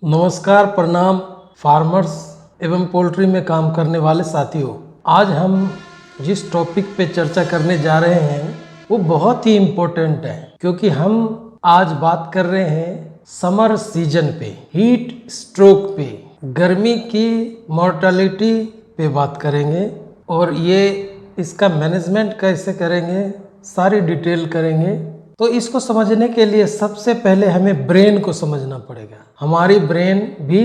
नमस्कार, प्रणाम फार्मर्स एवं पोल्ट्री में काम करने वाले साथियों। आज हम जिस टॉपिक पे चर्चा करने जा रहे हैं वो बहुत ही इम्पोर्टेंट है, क्योंकि हम आज बात कर रहे हैं समर सीजन पे, हीट स्ट्रोक पे, गर्मी की मॉर्टेलिटी पे बात करेंगे और ये इसका मैनेजमेंट कैसे करेंगे सारी डिटेल करेंगे। तो इसको समझने के लिए सबसे पहले हमें ब्रेन को समझना पड़ेगा, हमारी ब्रेन भी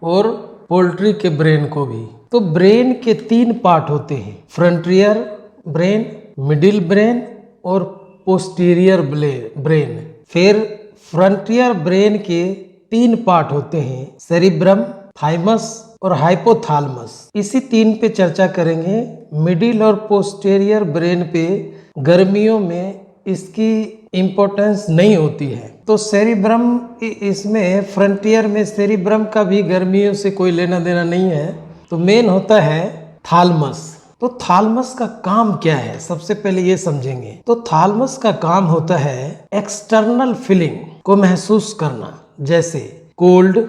और पोल्ट्री के ब्रेन को भी। तो ब्रेन के 3 पार्ट होते हैं, फ्रंटियर ब्रेन, मिडिल ब्रेन और पोस्टीरियर ब्रेन। फिर फ्रंटियर ब्रेन के 3 पार्ट होते हैं, सेरिब्रम, थाइमस और हाइपोथैलेमस। इसी 3 पे चर्चा करेंगे। मिडिल और पोस्टीरियर ब्रेन पे गर्मियों में इसकी इम्पोर्टेंस नहीं होती है। तो सेरिब्रम, इसमें फ्रंटियर में सेरिब्रम का भी गर्मियों से कोई लेना देना नहीं है। तो मेन होता है थालमस। तो थालमस का काम क्या है, सबसे पहले ये समझेंगे। तो थालमस का काम होता है एक्सटर्नल फीलिंग को महसूस करना, जैसे कोल्ड,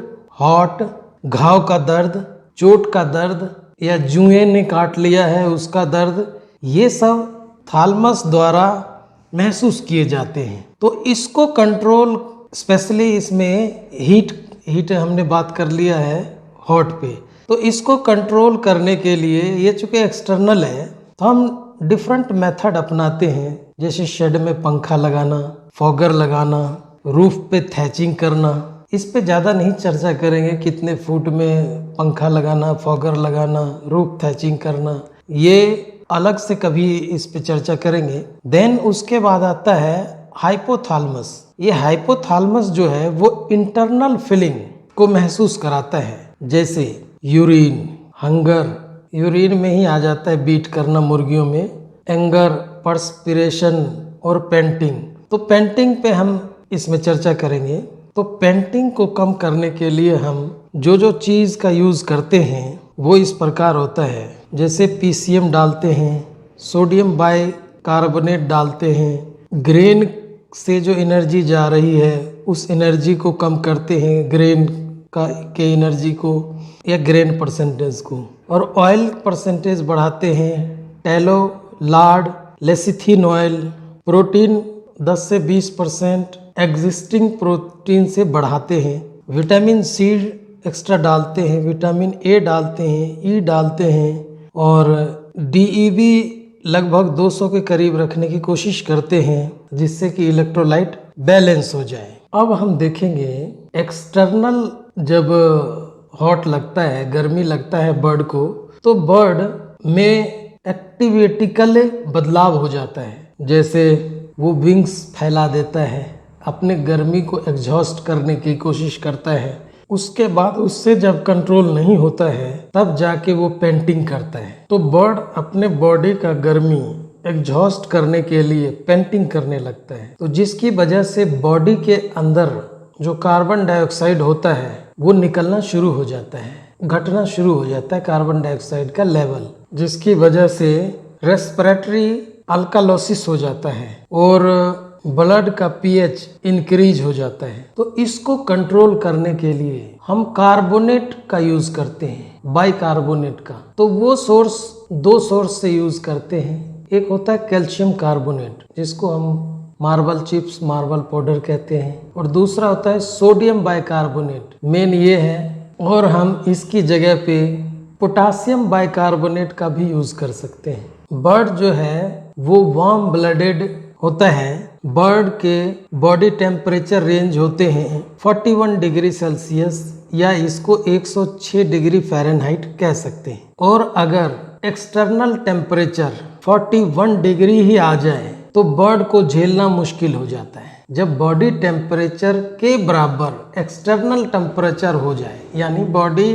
हॉट, घाव का दर्द, चोट का दर्द या जुएं ने काट लिया है उसका दर्द, ये सब थालमस द्वारा महसूस किए जाते हैं। तो इसको कंट्रोल, स्पेशली इसमें हीट हमने बात कर लिया है हॉट पे, तो इसको कंट्रोल करने के लिए, ये चूंकि एक्सटर्नल है तो हम डिफरेंट मेथड अपनाते हैं, जैसे शेड में पंखा लगाना, फॉगर लगाना, रूफ पे थैचिंग करना। इस पे ज़्यादा नहीं चर्चा करेंगे, कितने फुट में पंखा लगाना, फॉगर लगाना, रूफ थैचिंग करना, ये अलग से कभी इस पे चर्चा करेंगे। देन उसके बाद आता है हाइपोथैलेमस। ये हाइपोथैलेमस जो है वो इंटरनल फीलिंग को महसूस कराता है, जैसे यूरिन, हंगर, यूरिन में ही आ जाता है बीट करना मुर्गियों में, एंगर, पर्सपिरेशन और पेंटिंग। तो पेंटिंग पे हम इसमें चर्चा करेंगे। तो पेंटिंग को कम करने के लिए हम जो चीज़ का यूज़ करते हैं वो इस प्रकार होता है, जैसे पीसीएम डालते हैं, सोडियम बाइकार्बोनेट डालते हैं, ग्रेन से जो एनर्जी जा रही है उस एनर्जी को कम करते हैं, ग्रेन के एनर्जी को या ग्रेन परसेंटेज को, और ऑयल परसेंटेज बढ़ाते हैं, tallow, Lord, lecithin oil, protein 10 से 20% एग्जिस्टिंग प्रोटीन से बढ़ाते हैं, विटामिन सी एक्स्ट्रा डालते हैं, विटामिन ए डालते हैं, ई डालते हैं, और डीईवी लगभग 200 के करीब रखने की कोशिश करते हैं, जिससे कि इलेक्ट्रोलाइट बैलेंस हो जाए। अब हम देखेंगे एक्सटर्नल, जब हॉट लगता है, गर्मी लगता है बर्ड को, तो बर्ड में एक्टिविटिकल बदलाव हो जाता है, जैसे वो विंग्स फैला देता है, अपने गर्मी को एग्जॉस्ट करने की कोशिश करता है। उसके बाद उससे जब कंट्रोल नहीं होता है तब जाके वो पेंटिंग करता है। तो बर्ड अपने बॉडी का गर्मी एग्जॉस्ट करने के लिए पेंटिंग करने लगता है, तो जिसकी वजह से बॉडी के अंदर जो कार्बन डाइऑक्साइड होता है वो निकलना शुरू हो जाता है, घटना शुरू हो जाता है कार्बन डाइऑक्साइड का लेवल, जिसकी वजह से रेस्पिरेटरी अल्कालोसिस हो जाता है और ब्लड का पीएच इंक्रीज हो जाता है। तो इसको कंट्रोल करने के लिए हम कार्बोनेट का यूज करते हैं, बाइकार्बोनेट का। तो वो सोर्स 2 सोर्स से यूज करते हैं। एक होता है कैल्शियम कार्बोनेट, जिसको हम मार्बल चिप्स, मार्बल पाउडर कहते हैं, और दूसरा होता है सोडियम बाइकार्बोनेट, मेन ये है। और हम इसकी जगह पे पोटासियम बाइकार्बोनेट का भी यूज कर सकते हैं। बर्ड जो है वो वार्म ब्लडेड होता है, बर्ड के बॉडी टेम्परेचर रेंज होते हैं 41 डिग्री सेल्सियस, या इसको 106 डिग्री फ़ारेनहाइट कह सकते हैं। और अगर एक्सटर्नल टेम्परेचर 41 डिग्री ही आ जाए तो बर्ड को झेलना मुश्किल हो जाता है। जब बॉडी टेम्परेचर के बराबर एक्सटर्नल टेम्परेचर हो जाए, यानी बॉडी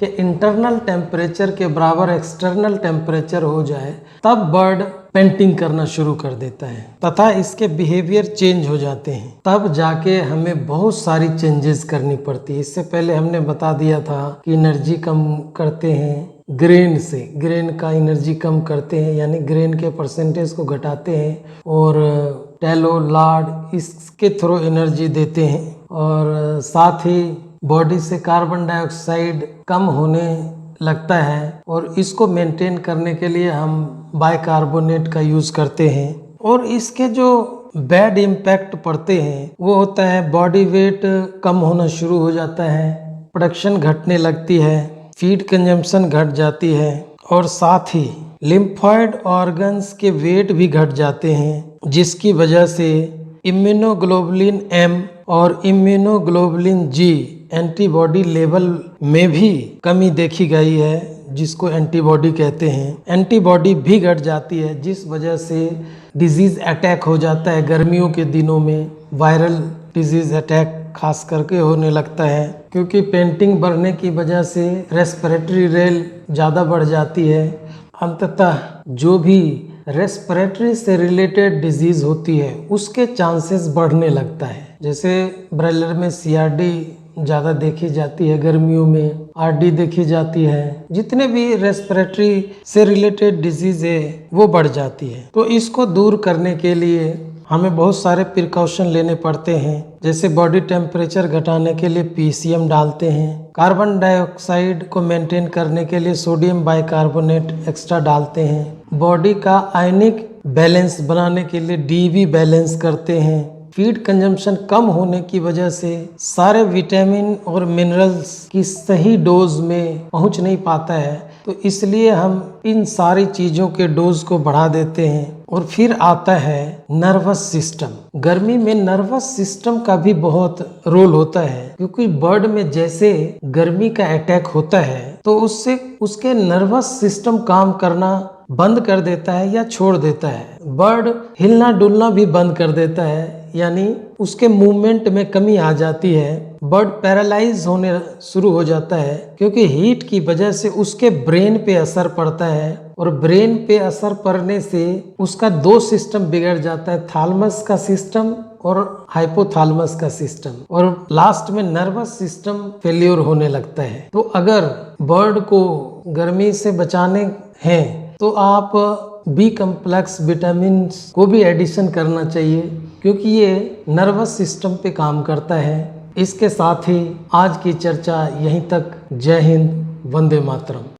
के इंटरनल टेम्परेचर के बराबर एक्सटर्नल टेम्परेचर हो जाए, तब बर्ड पेंटिंग करना शुरू कर देता है तथा इसके बिहेवियर चेंज हो जाते हैं। तब जाके हमें बहुत सारी चेंजेस करनी पड़ती है। इससे पहले हमने बता दिया था कि एनर्जी कम करते हैं ग्रेन से, ग्रेन का एनर्जी कम करते हैं, यानी ग्रेन के परसेंटेज को घटाते हैं, और टैलो, लार्ड, इसके थ्रू एनर्जी देते हैं, और साथ ही बॉडी से कार्बन डाइऑक्साइड कम होने लगता है और इसको मेंटेन करने के लिए हम बाइकार्बोनेट का यूज़ करते हैं। और इसके जो बैड इम्पैक्ट पड़ते हैं वो होता है बॉडी वेट कम होना शुरू हो जाता है, प्रोडक्शन घटने लगती है, फीड कंजम्पशन घट जाती है और साथ ही लिम्फॉइड ऑर्गन्स के वेट भी घट जाते हैं, जिसकी वजह से इम्यूनोग्लोबुलिन एम और इम्यूनोग्लोबुलिन जी एंटीबॉडी लेवल में भी कमी देखी गई है, जिसको एंटीबॉडी कहते हैं। एंटीबॉडी भी घट जाती है, जिस वजह से डिजीज अटैक हो जाता है। गर्मियों के दिनों में वायरल डिजीज अटैक खास करके होने लगता है, क्योंकि पेंटिंग बढ़ने की वजह से रेस्पिरेटरी रेट ज़्यादा बढ़ जाती है। अंततः जो भी रेस्पिरेटरी से रिलेटेड डिजीज होती है उसके चांसेस बढ़ने लगता है। जैसे ब्रायलर में सीआरडी ज़्यादा देखी जाती है, गर्मियों में आरडी देखी जाती है, जितने भी रेस्पिरेटरी से रिलेटेड डिजीज है वो बढ़ जाती है। तो इसको दूर करने के लिए हमें बहुत सारे प्रिकॉशन लेने पड़ते हैं। जैसे बॉडी टेम्परेचर घटाने के लिए पीसीएम डालते हैं, कार्बन डाइऑक्साइड को मेंटेन करने के लिए सोडियम बाइकार्बोनेट एक्स्ट्रा डालते हैं, बॉडी का आयनिक बैलेंस बनाने के लिए डीबी बैलेंस करते हैं। फीड कंजम्पशन कम होने की वजह से सारे विटामिन और मिनरल्स की सही डोज में पहुंच नहीं पाता है, तो इसलिए हम इन सारी चीज़ों के डोज को बढ़ा देते हैं। और फिर आता है नर्वस सिस्टम। गर्मी में नर्वस सिस्टम का भी बहुत रोल होता है, क्योंकि बर्ड में जैसे गर्मी का अटैक होता है तो उससे उसके नर्वस सिस्टम काम करना बंद कर देता है या छोड़ देता है। बर्ड हिलना डुलना भी बंद कर देता है, यानी उसके मूवमेंट में कमी आ जाती है। बर्ड पैरालाइज होने शुरू हो जाता है, क्योंकि हीट की वजह से उसके ब्रेन पे असर पड़ता है और ब्रेन पे असर पड़ने से उसका दो सिस्टम बिगड़ जाता है, थैलेमस का सिस्टम और हाइपोथैलेमस का सिस्टम, और लास्ट में नर्वस सिस्टम फेल्योर होने लगता है। तो अगर बर्ड को गर्मी से बचाने हैं तो आप बी कम्प्लेक्स विटामिन को भी एडिशन करना चाहिए, क्योंकि ये नर्वस सिस्टम पे काम करता है। इसके साथ ही आज की चर्चा यहीं तक। जय हिंद, वंदे मातरम।